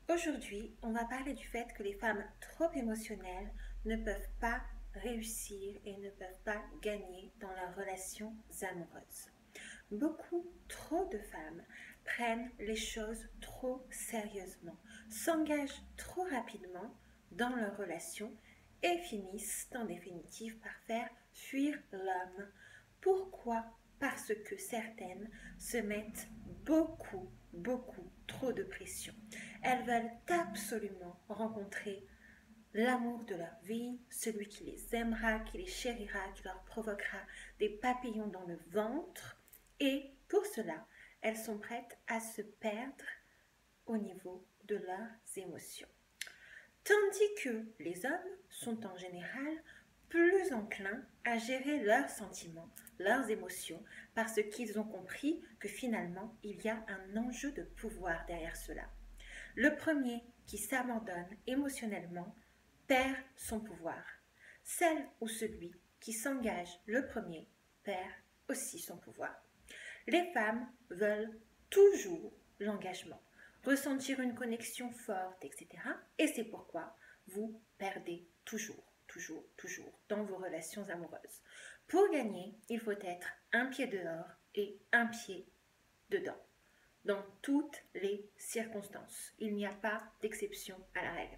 Aujourd'hui, on va parler du fait que les femmes trop émotionnelles ne peuvent pas réussir et ne peuvent pas gagner dans leurs relations amoureuses. Beaucoup trop de femmes prennent les choses trop sérieusement, s'engagent trop rapidement dans leurs relations et finissent en définitive par faire fuir l'homme. Pourquoi? Parce que certaines se mettent beaucoup trop de pression. Elles veulent absolument rencontrer l'amour de leur vie, celui qui les aimera, qui les chérira, qui leur provoquera des papillons dans le ventre. Et pour cela, elles sont prêtes à se perdre au niveau de leurs émotions. Tandis que les hommes sont en général plus enclins à gérer leurs sentiments, leurs émotions, parce qu'ils ont compris que finalement, il y a un enjeu de pouvoir derrière cela. Le premier qui s'abandonne émotionnellement perd son pouvoir. Celle ou celui qui s'engage le premier perd aussi son pouvoir. Les femmes veulent toujours l'engagement, ressentir une connexion forte, etc. Et c'est pourquoi vous perdez toujours dans vos relations amoureuses. Pour gagner, il faut être un pied dehors et un pied dedans dans toutes les circonstances. Il n'y a pas d'exception à la règle.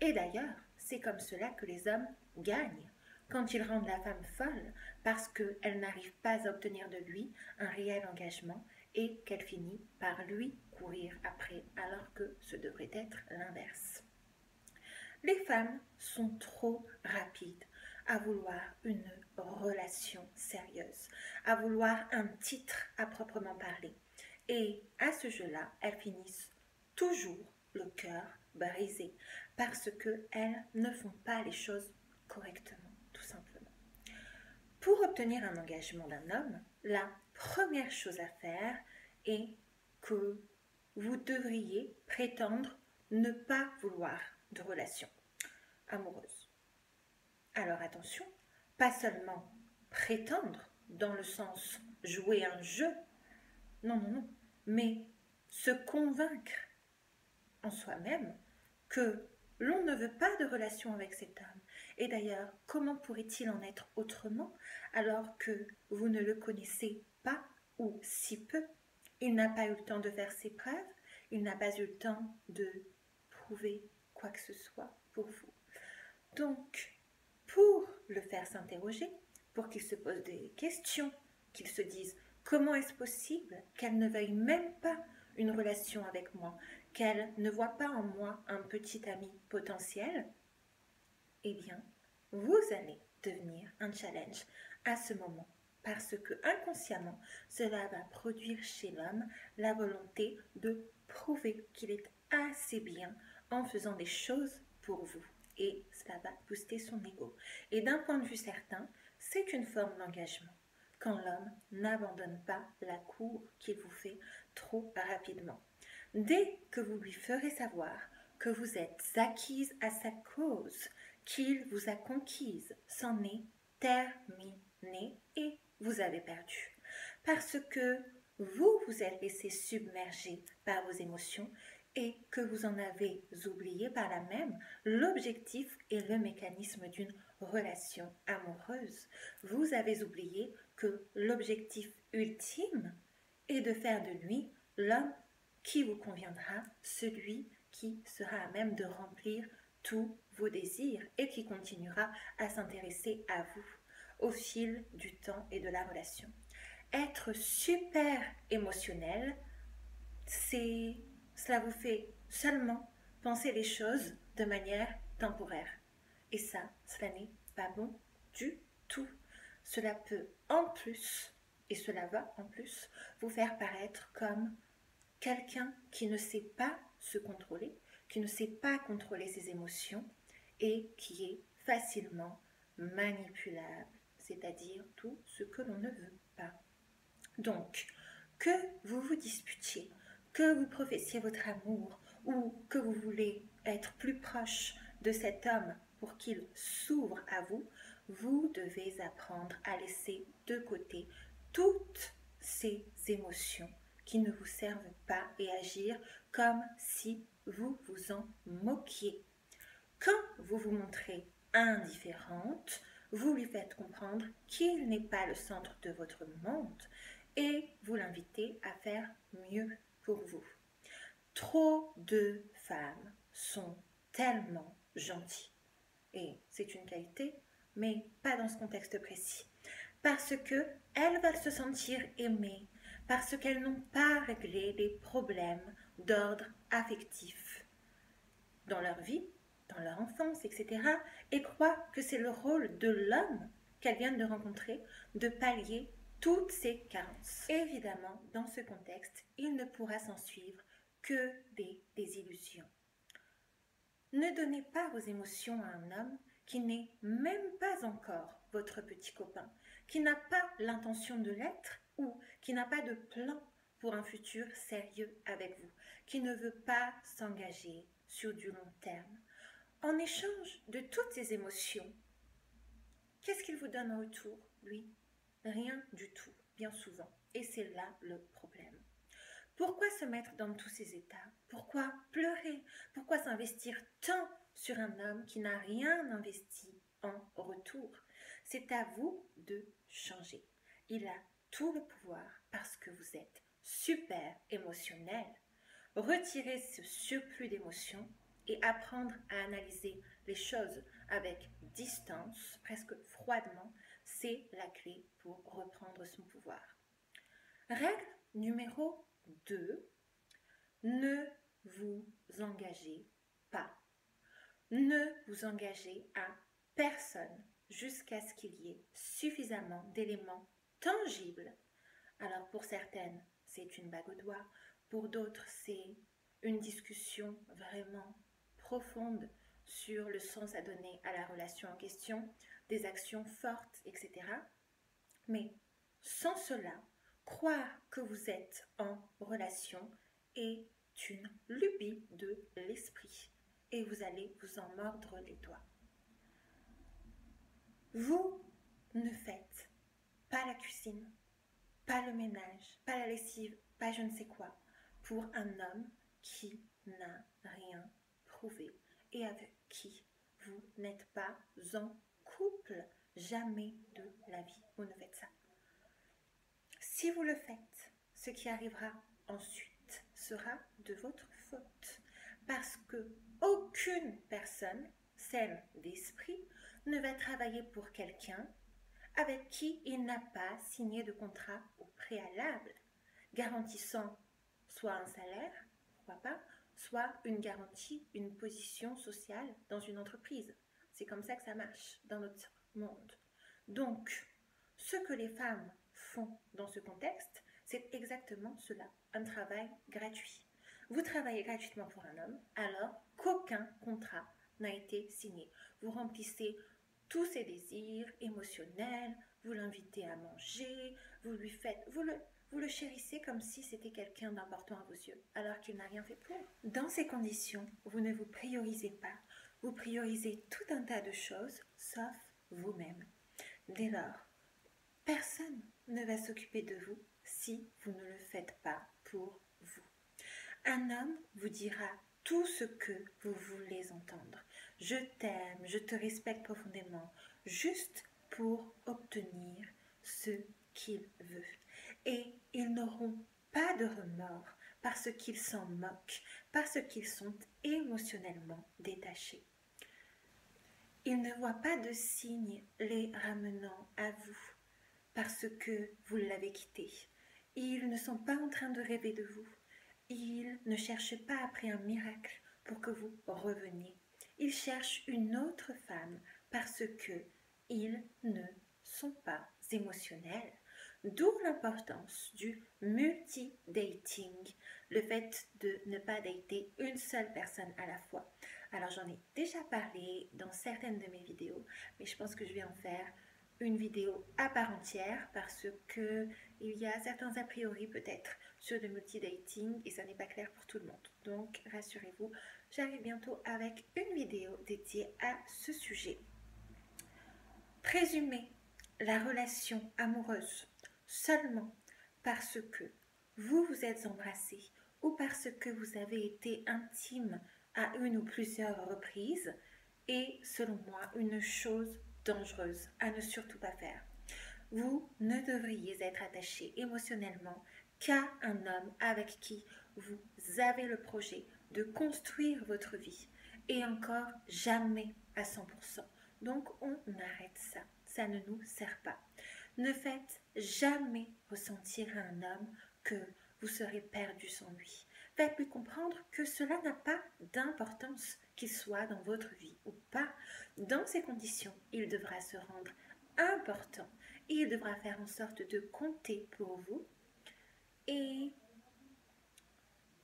Et d'ailleurs, c'est comme cela que les hommes gagnent quand ils rendent la femme folle parce qu'elle n'arrive pas à obtenir de lui un réel engagement et qu'elle finit par lui courir après alors que ce devrait être l'inverse. Les femmes sont trop rapides à vouloir une relation sérieuse, à vouloir un titre à proprement parler. Et à ce jeu-là, elles finissent toujours le cœur brisé parce qu'elles ne font pas les choses correctement, tout simplement. Pour obtenir un engagement d'un homme, la première chose à faire est que vous devriez prétendre ne pas vouloir de relation amoureuse. Alors attention, pas seulement prétendre dans le sens jouer un jeu, non, mais se convaincre en soi-même que l'on ne veut pas de relation avec cet homme. Et d'ailleurs, comment pourrait-il en être autrement alors que vous ne le connaissez pas ou si peu? Il n'a pas eu le temps de faire ses preuves, il n'a pas eu le temps de prouver quoi que ce soit pour vous. Donc, pour le faire s'interroger, pour qu'il se pose des questions, qu'il se dise comment est-ce possible qu'elle ne veuille même pas une relation avec moi, qu'elle ne voit pas en moi un petit ami potentiel, eh bien, vous allez devenir un challenge à ce moment parce que inconsciemment, cela va produire chez l'homme la volonté de prouver qu'il est assez bien en faisant des choses pour vous. Et cela va booster son ego. Et d'un point de vue certain, c'est une forme d'engagement quand l'homme n'abandonne pas la cour qu'il vous fait trop rapidement. Dès que vous lui ferez savoir que vous êtes acquise à sa cause, qu'il vous a conquise, c'en est terminé et vous avez perdu. Parce que vous vous êtes laissé submerger par vos émotions et que vous en avez oublié par là même l'objectif et le mécanisme d'une relation amoureuse. Vous avez oublié que l'objectif ultime est de faire de lui l'homme qui vous conviendra, celui qui sera à même de remplir tous vos désirs et qui continuera à s'intéresser à vous au fil du temps et de la relation. Être super émotionnel, cela vous fait seulement penser les choses de manière temporaire. Et ça, cela n'est pas bon du tout. Cela peut en plus, et cela va en plus, vous faire paraître comme quelqu'un qui ne sait pas se contrôler, qui ne sait pas contrôler ses émotions et qui est facilement manipulable, c'est-à-dire tout ce que l'on ne veut pas. Donc, que vous vous disputiez, que vous professiez votre amour ou que vous voulez être plus proche de cet homme pour qu'il s'ouvre à vous, vous devez apprendre à laisser de côté toutes ces émotions qui ne vous servent pas et agir comme si vous vous en moquiez. Quand vous vous montrez indifférente, vous lui faites comprendre qu'il n'est pas le centre de votre monde et vous l'invitez à faire mieux pour vous. Trop de femmes sont tellement gentilles. Et c'est une qualité, mais pas dans ce contexte précis. Parce qu'elles veulent se sentir aimées, parce qu'elles n'ont pas réglé les problèmes d'ordre affectif dans leur vie, dans leur enfance, etc. et croient que c'est le rôle de l'homme qu'elles viennent de rencontrer de pallier toutes ces carences. Évidemment, dans ce contexte, il ne pourra s'en suivre que des désillusions. Ne donnez pas vos émotions à un homme qui n'est même pas encore votre petit copain, qui n'a pas l'intention de l'être ou qui n'a pas de plan pour un futur sérieux avec vous, qui ne veut pas s'engager sur du long terme. En échange de toutes ces émotions, qu'est-ce qu'il vous donne en retour, lui? Rien du tout, bien souvent. Et c'est là le problème. Pourquoi se mettre dans tous ces états? Pourquoi pleurer? Pourquoi s'investir tant sur un homme qui n'a rien investi en retour? C'est à vous de changer. Il a tout le pouvoir parce que vous êtes super émotionnel. Retirez ce surplus d'émotions et apprendre à analyser les choses avec distance, presque froidement, c'est la clé pour reprendre son pouvoir. Règle numéro 2, ne vous engagez pas. Ne vous engagez à personne jusqu'à ce qu'il y ait suffisamment d'éléments tangibles. Alors pour certaines, c'est une bague au doigt, pour d'autres, c'est une discussion vraiment profonde sur le sens à donner à la relation en question, des actions fortes, etc. Mais sans cela, croire que vous êtes en relation est une lubie de l'esprit et vous allez vous en mordre les doigts. Vous ne faites pas la cuisine, pas le ménage, pas la lessive, pas je ne sais quoi, pour un homme qui n'a rien prouvé et avec qui vous n'êtes pas en couple. Jamais de la vie, vous ne faites ça. Si vous le faites, ce qui arrivera ensuite sera de votre faute, parce que aucune personne saine d'esprit ne va travailler pour quelqu'un avec qui il n'a pas signé de contrat au préalable, garantissant soit un salaire, pourquoi pas, soit une garantie, une position sociale dans une entreprise. C'est comme ça que ça marche dans notre monde. Donc, ce que les femmes font dans ce contexte, c'est exactement cela, un travail gratuit. Vous travaillez gratuitement pour un homme alors qu'aucun contrat n'a été signé. Vous remplissez tous ses désirs émotionnels, vous l'invitez à manger, vous le chérissez comme si c'était quelqu'un d'important à vos yeux, alors qu'il n'a rien fait pour. Dans ces conditions, vous ne vous priorisez pas, vous priorisez tout un tas de choses, sauf vous-même. Dès lors, personne ne va s'occuper de vous si vous ne le faites pas pour vous. Un homme vous dira tout ce que vous voulez entendre. Je t'aime, je te respecte profondément, juste pour obtenir ce qu'il veut. Et ils n'auront pas de remords parce qu'ils s'en moquent, parce qu'ils sont émotionnellement détachés. Ils ne voient pas de signes les ramenant à vous parce que vous l'avez quitté. Ils ne sont pas en train de rêver de vous. Ils ne cherchent pas après un miracle pour que vous reveniez. Ils cherchent une autre femme parce que ils ne sont pas émotionnels. D'où l'importance du multi-dating, le fait de ne pas dater une seule personne à la fois. Alors j'en ai déjà parlé dans certaines de mes vidéos, mais je pense que je vais en faire une vidéo à part entière parce que il y a certains a priori peut-être sur le multidating et ça n'est pas clair pour tout le monde. Donc rassurez-vous, j'arrive bientôt avec une vidéo dédiée à ce sujet. Présumer la relation amoureuse seulement parce que vous vous êtes embrassés ou parce que vous avez été intime à une ou plusieurs reprises est, selon moi, une chose dangereuse à ne surtout pas faire. Vous ne devriez être attaché émotionnellement qu'à un homme avec qui vous avez le projet de construire votre vie et encore jamais à 100%. Donc on arrête ça, ça ne nous sert pas. Ne faites jamais ressentir à un homme que vous serez perdu sans lui. Faites-lui comprendre que cela n'a pas d'importance qu'il soit dans votre vie ou pas. Dans ces conditions, il devra se rendre important. Il devra faire en sorte de compter pour vous et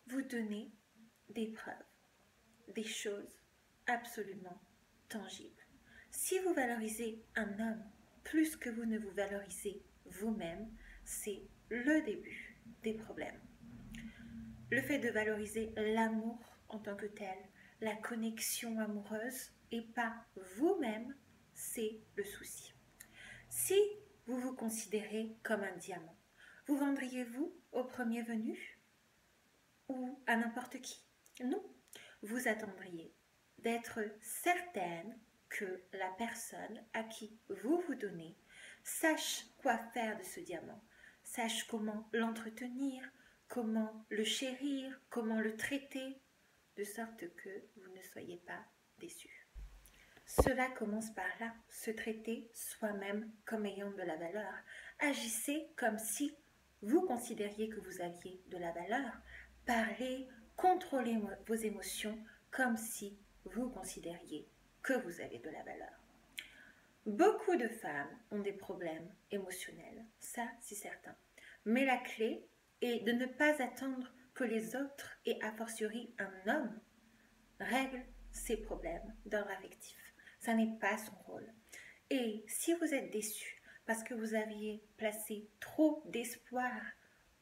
vous donner des preuves, des choses absolument tangibles. Si vous valorisez un homme plus que vous ne vous valorisez vous-même, c'est le début des problèmes. Le fait de valoriser l'amour en tant que tel, la connexion amoureuse et pas vous-même, c'est le souci. Si vous vous considérez comme un diamant, vous vendriez-vous au premier venu ou à n'importe qui? Non, vous attendriez d'être certaine que la personne à qui vous vous donnez sache quoi faire de ce diamant, sache comment l'entretenir, comment le chérir, comment le traiter, de sorte que vous ne soyez pas déçus. Cela commence par là, se traiter soi-même comme ayant de la valeur. Agissez comme si vous considériez que vous aviez de la valeur. Parlez, contrôlez vos émotions comme si vous considériez que vous avez de la valeur. Beaucoup de femmes ont des problèmes émotionnels, ça c'est certain. Mais la clé est de ne pas attendre que les autres, et a fortiori un homme, règlent ces problèmes d'ordre affectif. Ça n'est pas son rôle. Et si vous êtes déçu parce que vous aviez placé trop d'espoir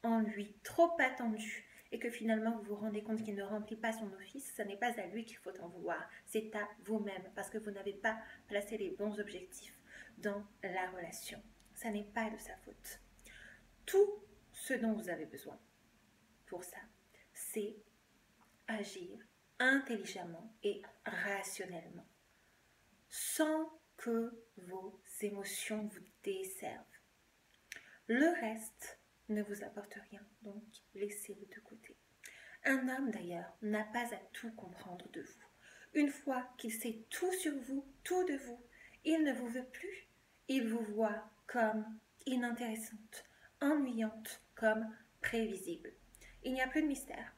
en lui, trop attendu, et que finalement vous vous rendez compte qu'il ne remplit pas son office, ce n'est pas à lui qu'il faut en vouloir, c'est à vous-même, parce que vous n'avez pas placé les bons objectifs dans la relation. Ça n'est pas de sa faute. Tout ce dont vous avez besoin pour ça, c'est agir intelligemment et rationnellement, sans que vos émotions vous desservent. Le reste ne vous apporte rien, donc laissez-le de côté. Un homme d'ailleurs n'a pas à tout comprendre de vous. Une fois qu'il sait tout sur vous, tout de vous, il ne vous veut plus. Il vous voit comme inintéressante, ennuyante, comme prévisible. Il n'y a plus de mystère.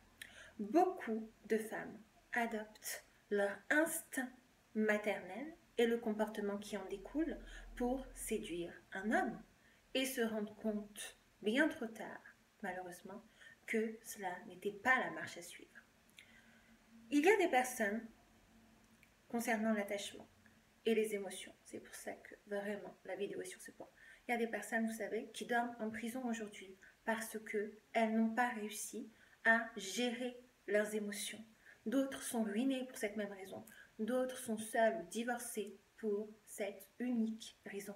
Beaucoup de femmes adoptent leur instinct maternel et le comportement qui en découle pour séduire un homme et se rendent compte bien trop tard, malheureusement, que cela n'était pas la marche à suivre. Il y a des personnes concernant l'attachement et les émotions, c'est pour ça que vraiment la vidéo est sur ce point. Il y a des personnes, vous savez, qui dorment en prison aujourd'hui parce qu'elles n'ont pas réussi à gérer leurs émotions. D'autres sont ruinées pour cette même raison. D'autres sont seules ou divorcées pour cette unique raison.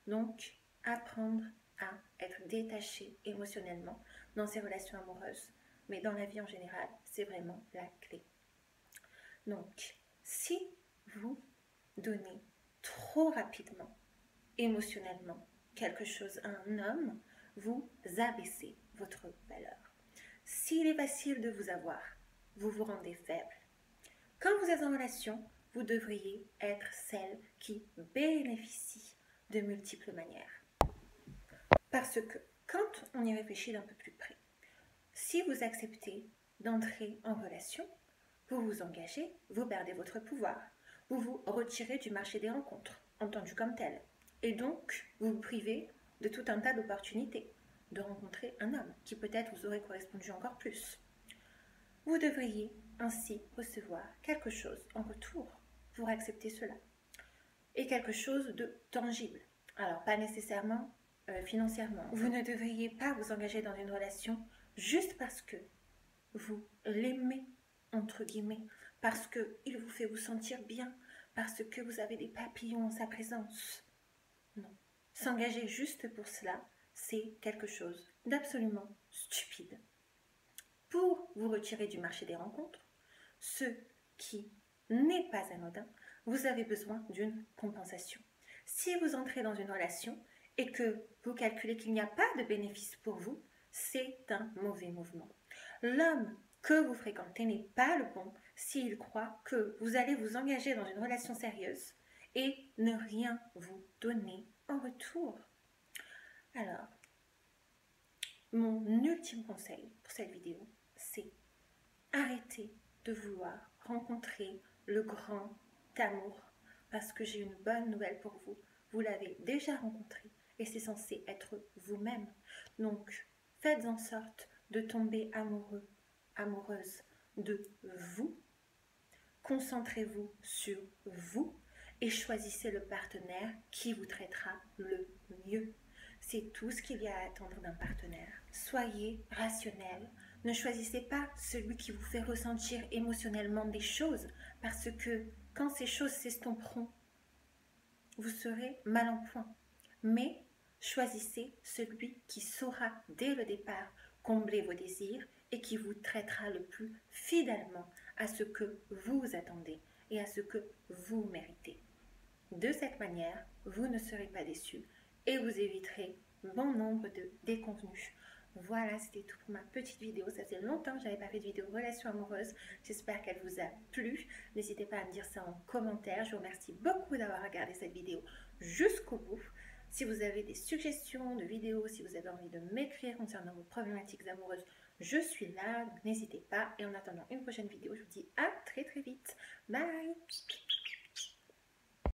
Donc, apprendre à être détaché émotionnellement dans ses relations amoureuses, mais dans la vie en général, c'est vraiment la clé. Donc, si vous donnez trop rapidement, émotionnellement, quelque chose à un homme, vous abaissez votre valeur. S'il est facile de vous avoir, vous vous rendez faible. Quand vous êtes en relation, vous devriez être celle qui bénéficie de multiples manières. Parce que quand on y réfléchit d'un peu plus près, si vous acceptez d'entrer en relation, vous vous engagez, vous perdez votre pouvoir, vous vous retirez du marché des rencontres, entendu comme tel, et donc vous vous privez de tout un tas d'opportunités de rencontrer un homme qui peut-être vous aurait correspondu encore plus. Vous devriez ainsi recevoir quelque chose en retour pour accepter cela, et quelque chose de tangible. Alors pas nécessairement financièrement. Vous ne devriez pas vous engager dans une relation juste parce que vous l'aimez, entre guillemets, parce qu'il vous fait vous sentir bien, parce que vous avez des papillons en sa présence. Non. S'engager juste pour cela, c'est quelque chose d'absolument stupide. pour vous retirer du marché des rencontres, ce qui n'est pas anodin, vous avez besoin d'une compensation. Si vous entrez dans une relation et que vous calculez qu'il n'y a pas de bénéfice pour vous, c'est un mauvais mouvement. L'homme que vous fréquentez n'est pas le bon s'il croit que vous allez vous engager dans une relation sérieuse et ne rien vous donner en retour. Alors, mon ultime conseil pour cette vidéo, c'est arrêtez de vouloir rencontrer le grand amour parce que j'ai une bonne nouvelle pour vous. Vous l'avez déjà rencontré et c'est censé être vous-même. Donc, faites en sorte de tomber amoureux, amoureuse de vous. Concentrez-vous sur vous et choisissez le partenaire qui vous traitera le mieux. C'est tout ce qu'il y a à attendre d'un partenaire. Soyez rationnel. Ne choisissez pas celui qui vous fait ressentir émotionnellement des choses parce que quand ces choses s'estomperont, vous serez mal en point. Mais choisissez celui qui saura dès le départ combler vos désirs et qui vous traitera le plus fidèlement à ce que vous attendez et à ce que vous méritez. De cette manière, vous ne serez pas déçus et vous éviterez bon nombre de déconvenus. Voilà, c'était tout pour ma petite vidéo. Ça faisait longtemps que je n'avais pas fait de vidéo relation amoureuse. J'espère qu'elle vous a plu. N'hésitez pas à me dire ça en commentaire. Je vous remercie beaucoup d'avoir regardé cette vidéo jusqu'au bout. Si vous avez des suggestions de vidéos, si vous avez envie de m'écrire concernant vos problématiques amoureuses, je suis là, donc n'hésitez pas. Et en attendant une prochaine vidéo, je vous dis à très vite. Bye!